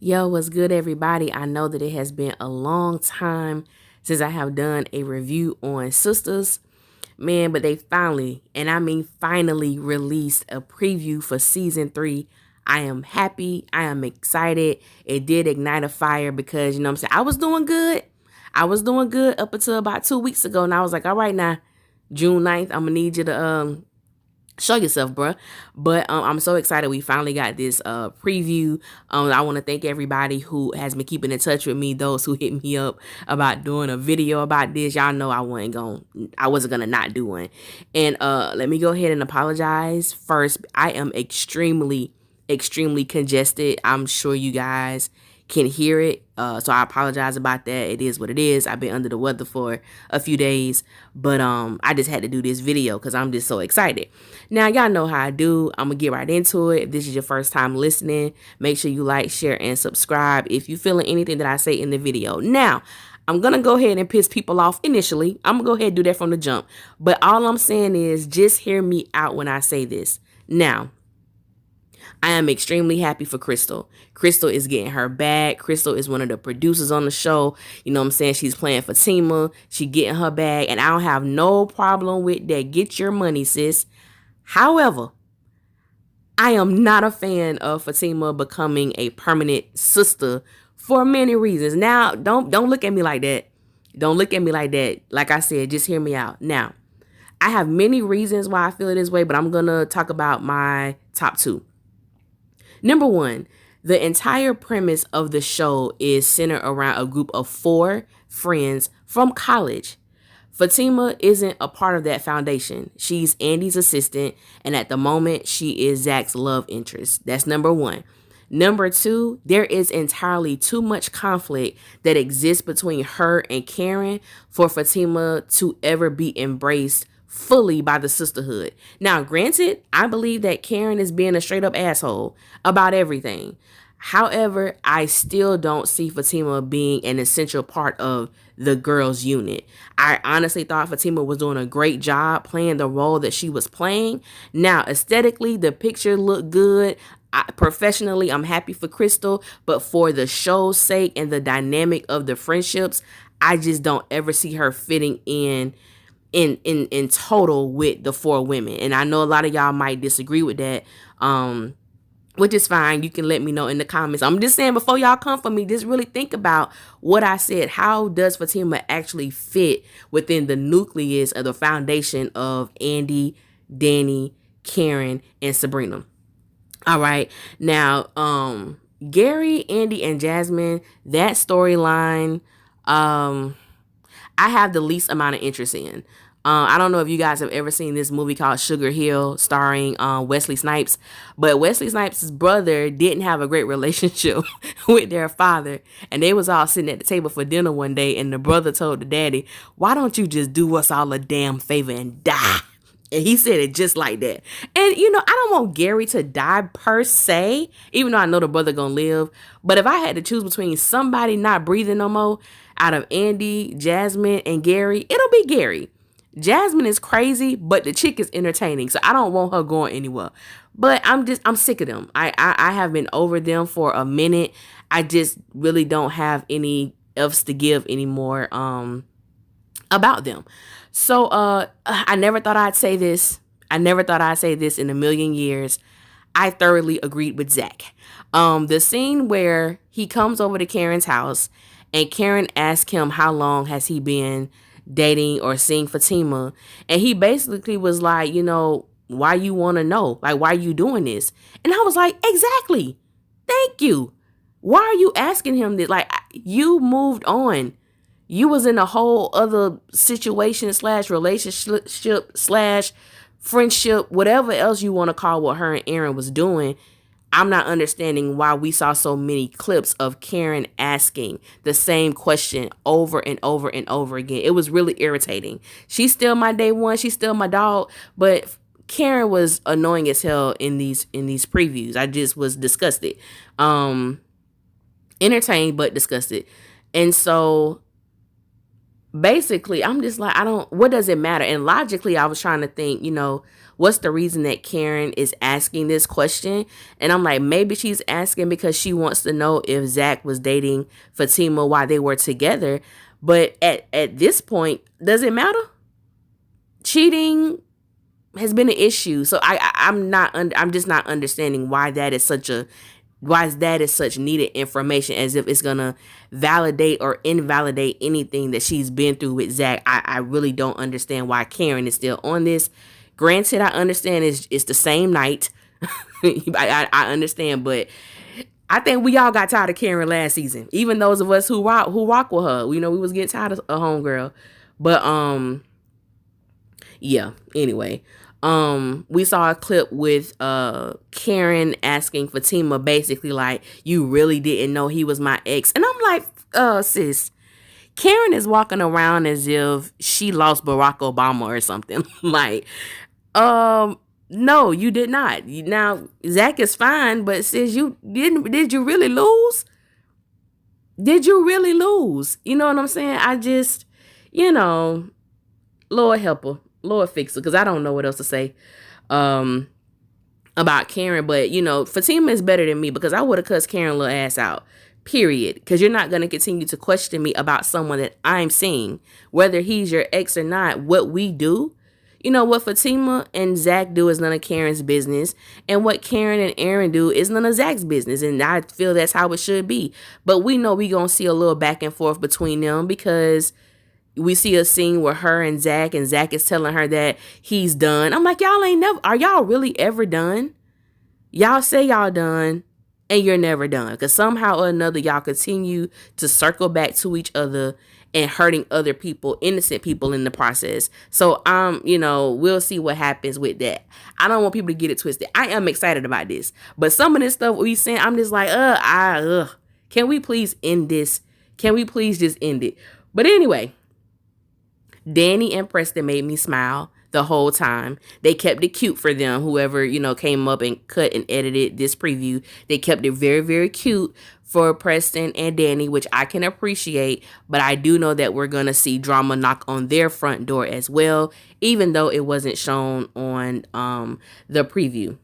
Yo, what's good, everybody? I know that it has been a long time since I have done a review on Sistas, man, but they finally, and I mean finally, released a preview for season 3. I am happy. I am excited. It did ignite a fire because, you know what I'm saying, I was doing good. I was doing good up until about 2 weeks ago, and I was like, all right, now, June 9th, I'm going to need you to show yourself, bruh. But I'm so excited we finally got this preview. I want to thank everybody who has been keeping in touch with me, those who hit me up about doing a video about this. Y'all know I wasn't gonna not do one. And let me go ahead and apologize first. I am extremely congested. I'm sure you guys can hear it. So I apologize about that. It is what it is. I've been under the weather for a few days, but I just had to do this video because I'm just so excited. Now, y'all know how I do. I'm gonna get right into it. If this is your first time listening, make sure you like, share, and subscribe if you feeling anything that I say in the video. Now, I'm gonna go ahead and piss people off initially. I'm gonna go ahead and do that from the jump. But all I'm saying is just hear me out when I say this. Now, I am extremely happy for Crystal. Crystal is getting her bag. Crystal is one of the producers on the show. You know what I'm saying? She's playing Fatima. She getting her bag. And I don't have no problem with that. Get your money, sis. However, I am not a fan of Fatima becoming a permanent sister for many reasons. Now, don't look at me like that. Don't look at me like that. Like I said, just hear me out. Now, I have many reasons why I feel this way, but I'm going to talk about my top 2. Number 1, the entire premise of the show is centered around a group of 4 friends from college. Fatima isn't a part of that foundation. She's Andy's assistant, and at the moment, she is Zach's love interest. That's number 1. Number 2, there is entirely too much conflict that exists between her and Karen for Fatima to ever be embraced fully by the sisterhood. Now, granted, I believe that Karen is being a straight up asshole about everything. However, I still don't see Fatima being an essential part of the girls' unit. I honestly thought Fatima was doing a great job playing the role that she was playing. Now, aesthetically, the picture looked good. Professionally, I'm happy for Crystal, but for the show's sake and the dynamic of the friendships, I just don't ever see her fitting in total with the 4 women. And I know a lot of y'all might disagree with that, which is fine. You can let me know in the comments. I'm just saying, before y'all come for me, just really think about what I said. How does Fatima actually fit within the nucleus of the foundation of Andy, Danny, Karen, and Sabrina? All right. Now, Gary, Andy, and Jasmine, that storyline, I have the least amount of interest in. I don't know if you guys have ever seen this movie called Sugar Hill starring Wesley Snipes, but Wesley Snipes' brother didn't have a great relationship with their father, and they was all sitting at the table for dinner one day, and the brother told the daddy, why don't you just do us all a damn favor and die? And he said it just like that. And, you know, I don't want Gary to die per se, even though I know the brother gonna live. But if I had to choose between somebody not breathing no more out of Andy, Jasmine, and Gary, it'll be Gary. Jasmine is crazy, but the chick is entertaining. So I don't want her going anywhere. But I'm sick of them. I have been over them for a minute. I just really don't have any else to give anymore about them. So I never thought I'd say this. I never thought I'd say this in a million years. I thoroughly agreed with Zach. The scene where he comes over to Karen's house and Karen asks him how long has he been dating or seeing Fatima, and he basically was like, you know, why you want to know? Like, why are you doing this? And I was like, exactly. Thank you. Why are you asking him this? Like, you moved on. You was in a whole other situation / relationship / friendship, whatever else you want to call what her and Aaron was doing. I'm not understanding why we saw so many clips of Karen asking the same question over and over and over again. It was really irritating. She's still my day one. She's still my dog. But Karen was annoying as hell in these previews. I just was disgusted. Entertained, but disgusted. And so basically, I'm just like, what does it matter? And logically, I was trying to think, what's the reason that Karen is asking this question? And I'm like, maybe she's asking because she wants to know if Zach was dating Fatima while they were together. But at this point, does it matter? Cheating has been an issue. So I'm just not understanding why that is such needed information, as if it's gonna validate or invalidate anything that she's been through with Zach. I really don't understand why Karen is still on this. Granted, I understand it's the same night. I understand, but I think we all got tired of Karen last season. Even those of us who rock with her. We was getting tired of a homegirl. But yeah, anyway. We saw a clip with Karen asking Fatima basically like, you really didn't know he was my ex. And I'm like, sis, Karen is walking around as if she lost Barack Obama or something. Like, no, you did not. Now, Zach is fine, but sis, did you really lose? Did you really lose? You know what I'm saying? I just, Lord help her. Lord fix her, because I don't know what else to say about Karen. But, Fatima is better than me, because I would have cussed Karen little ass out. Period. Because you're not going to continue to question me about someone that I'm seeing. Whether he's your ex or not, what we do, what Fatima and Zach do is none of Karen's business. And what Karen and Aaron do is none of Zach's business. And I feel that's how it should be. But we know we going to see a little back and forth between them, because we see a scene where her and Zach is telling her that he's done. I'm like, are y'all really ever done? Y'all say y'all done and you're never done. Because somehow or another, y'all continue to circle back to each other and hurting other people, innocent people in the process. So, we'll see what happens with that. I don't want people to get it twisted. I am excited about this. But some of this stuff we saying, I'm just like, can we please end this? Can we please just end it? But anyway, Danny and Preston made me smile the whole time. They kept it cute for them. Whoever, came up and cut and edited this preview, they kept it very, very cute for Preston and Danny, which I can appreciate. But I do know that we're going to see drama knock on their front door as well, even though it wasn't shown on the preview.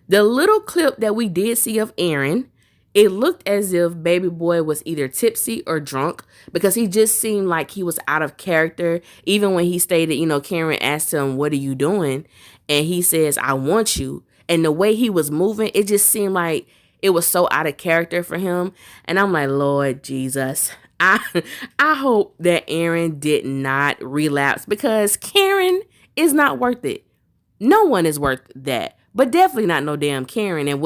The little clip that we did see of Aaron, it looked as if baby boy was either tipsy or drunk, because he just seemed like he was out of character. Even when he stated, Karen asked him, what are you doing? And he says, I want you. And the way he was moving, it just seemed like it was so out of character for him. And I'm like, Lord Jesus, I hope that Aaron did not relapse, because Karen is not worth it. No one is worth that, but definitely not no damn Karen. And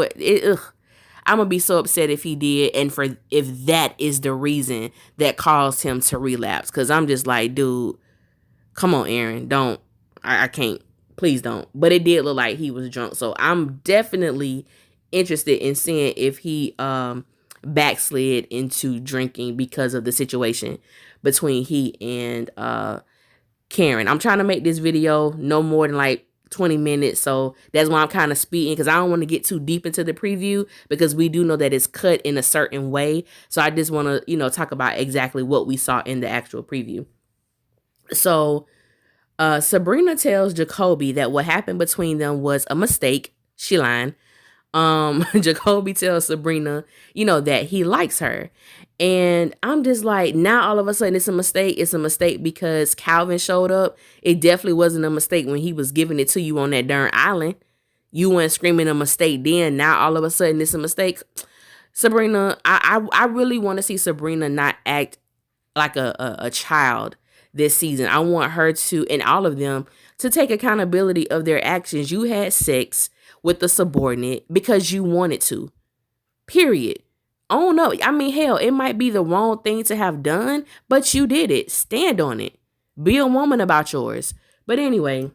I'm going to be so upset if he did, and if that is the reason that caused him to relapse. Because I'm just like, dude, come on, Aaron, don't. I can't. Please don't. But it did look like he was drunk. So I'm definitely interested in seeing if he backslid into drinking because of the situation between he and Karen. I'm trying to make this video no more than like 20 minutes, so that's why I'm kind of speeding, because I don't want to get too deep into the preview, because we do know that it's cut in a certain way. So I just want to talk about exactly what we saw in the actual preview. So Sabrina tells Jacoby that what happened between them was a mistake. She lying. Jacoby tells Sabrina, that he likes her. And I'm just like, now all of a sudden it's a mistake. It's a mistake because Calvin showed up. It definitely wasn't a mistake when he was giving it to you on that darn island. You weren't screaming a mistake then. Now all of a sudden it's a mistake. Sabrina, I really want to see Sabrina not act like a child this season. I want her to, and all of them, to take accountability of their actions. You had sex with the subordinate because you wanted to. Period. Own up. I mean, hell, it might be the wrong thing to have done, but you did it. Stand on it. Be a woman about yours. But anyway,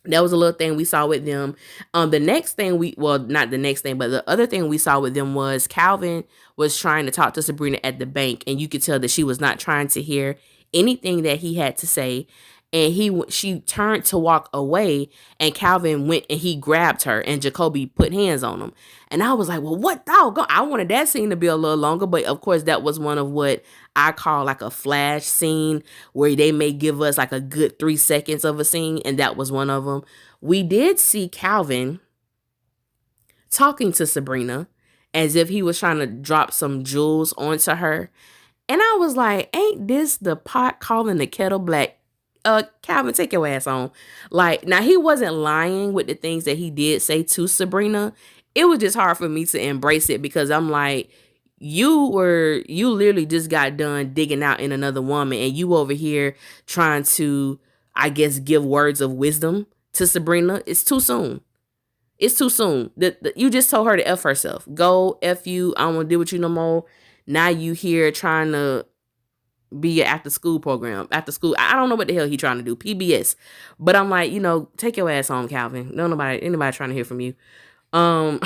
that was a little thing we saw with them. The next thing not the next thing, but the other thing we saw with them was Calvin was trying to talk to Sabrina at the bank, and you could tell that she was not trying to hear anything that he had to say. and she turned to walk away, and Calvin went and he grabbed her, and Jacoby put hands on him. And I was like, well, what dog? I wanted that scene to be a little longer, but of course that was one of what I call like a flash scene, where they may give us like a good 3 seconds of a scene, and that was one of them. We did see Calvin talking to Sabrina as if he was trying to drop some jewels onto her. And I was like, ain't this the pot calling the kettle black? Calvin, take your ass on. Like, now he wasn't lying with the things that he did say to Sabrina. It was just hard for me to embrace it, because I'm like, you literally just got done digging out in another woman, and you over here trying to, I guess, give words of wisdom to Sabrina. It's too soon. It's too soon. You just told her to F herself. Go F you. I don't want to deal with you no more. Now you here trying to be an after school program. After school. I don't know what the hell he trying to do. PBS. But I'm like, take your ass home, Calvin. No, anybody trying to hear from you. I'm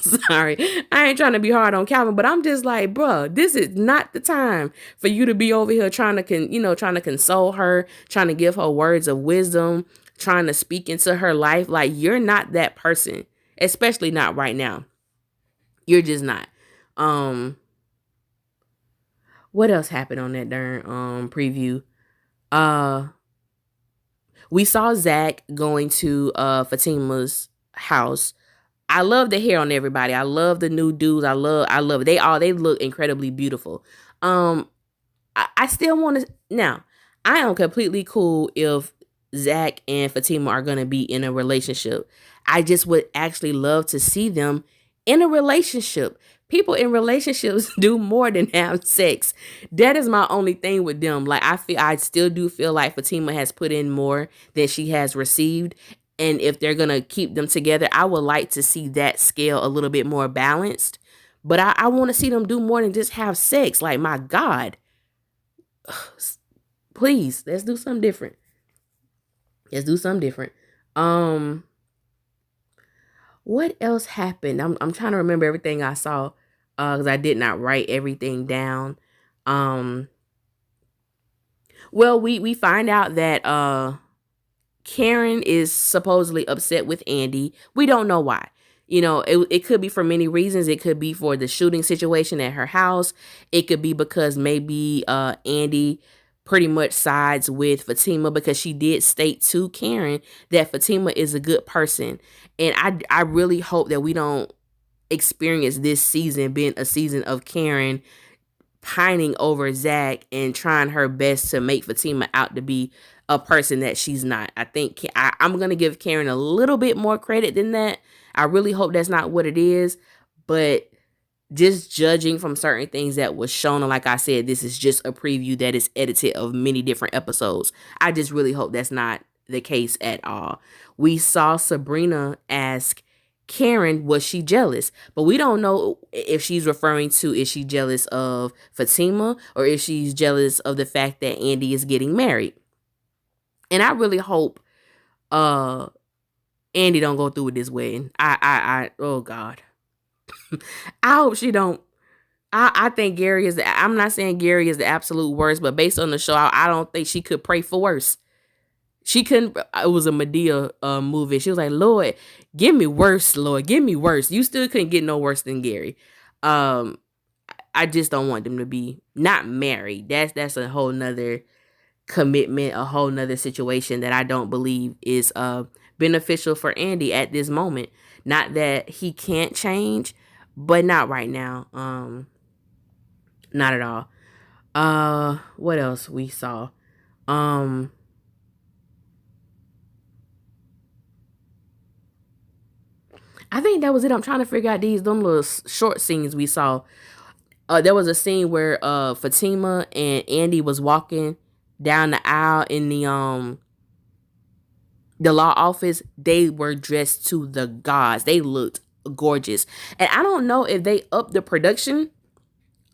sorry. I ain't trying to be hard on Calvin, but I'm just like, bruh, this is not the time for you to be over here trying to console her, trying to give her words of wisdom, trying to speak into her life. Like, you're not that person, especially not right now. You're just not. What else happened on that darn preview? We saw Zach going to Fatima's house. I love the hair on everybody. I love the new dudes. I love it. They look incredibly beautiful. I still want to now. I am completely cool if Zach and Fatima are going to be in a relationship. I just would actually love to see them in a relationship. People in relationships do more than have sex. That is my only thing with them. Like, I still do feel like Fatima has put in more than she has received. And if they're going to keep them together, I would like to see that scale a little bit more balanced. But I want to see them do more than just have sex. Like, my God. Please, let's do something different. What else happened? I'm trying to remember everything I saw, because I did not write everything down. Well, we find out that Karen is supposedly upset with Andy. We don't know why. It could be for many reasons. It could be for the shooting situation at her house. It could be because maybe Andy pretty much sides with Fatima, because she did state to Karen that Fatima is a good person. And I really hope that we don't experience this season being a season of Karen pining over Zach and trying her best to make Fatima out to be a person that she's not. I think I'm going to give Karen a little bit more credit than that. I really hope that's not what it is. But just judging from certain things that was shown, and like I said, this is just a preview that is edited of many different episodes. I just really hope that's not the case at all. We saw Sabrina ask Karen, was she jealous? But we don't know if she's referring to, is she jealous of Fatima, or if she's jealous of the fact that Andy is getting married. And I really hope Andy don't go through with this wedding. Oh God. I hope she don't. I think Gary is I'm not saying Gary is the absolute worst, but based on the show, I don't think she could pray for worse. She couldn't. It was a Medea movie. She was like, Lord, give me worse, Lord, give me worse. You still couldn't get no worse than Gary. I just don't want them to be not married. That's a whole nother commitment, a whole nother situation that I don't believe is beneficial for Andy at this moment. Not that he can't change, but not right now. Not at all. What else we saw? I think that was it. I'm trying to figure out them little short scenes we saw. There was a scene where Fatima and Andy was walking down the aisle in the law office. They were dressed to the gods. They looked gorgeous. And I don't know if they upped the production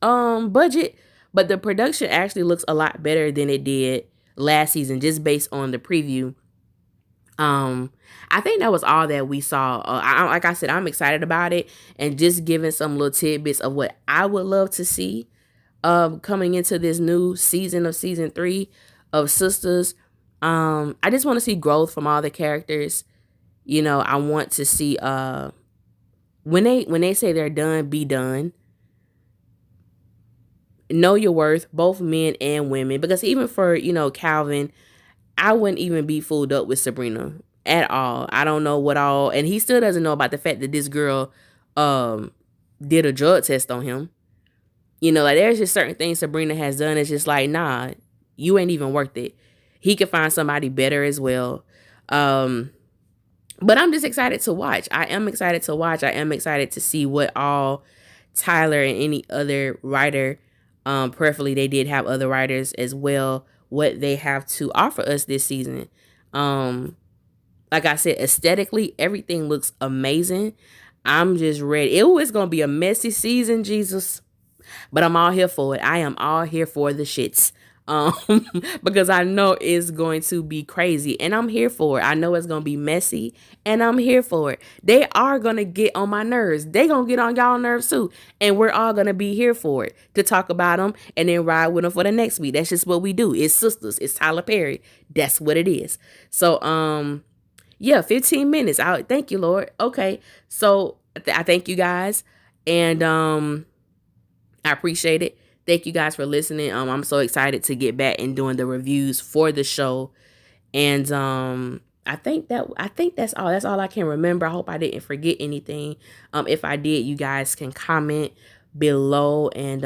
budget, but the production actually looks a lot better than it did last season, just based on the preview. I think that was all that we saw. Like I said, I'm excited about it, and just giving some little tidbits of what I would love to see coming into this new season of season 3 of Sistas. I just want to see growth from all the characters. You know, I want to see when they say they're done, be done. Know your worth, both men and women. Because even for, Calvin, I wouldn't even be fooled up with Sabrina at all. I don't know what all, and he still doesn't know about the fact that this girl um did a drug test on him. Like there's just certain things Sabrina has done. It's just like, nah, you ain't even worth it. He could find somebody better as well. But I'm just excited to watch. I am excited to watch. I am excited to see what all Tyler and any other writer, preferably they did have other writers as well, what they have to offer us this season. Like I said, aesthetically, everything looks amazing. I'm just ready. It was going to be a messy season, Jesus. But I'm all here for it. I am all here for the shits. Um, because I know it's going to be crazy and I'm here for it. I know it's going to be messy and I'm here for it. They are going to get on my nerves. They going to get on y'all nerves too. And we're all going to be here for it to talk about them and then ride with them for the next week. That's just what we do. It's Sistas. It's Tyler Perry. That's what it is. So, yeah, 15 minutes. Thank you, Lord. Okay. So I thank you guys and, I appreciate it. Thank you guys for listening. I'm so excited to get back and doing the reviews for the show. And I think that's all. That's all I can remember. I hope I didn't forget anything. If I did, you guys can comment below and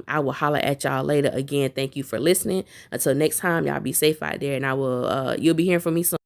I will holler at y'all later. Again, thank you for listening. Until next time, y'all be safe out there and I will you'll be hearing from me soon.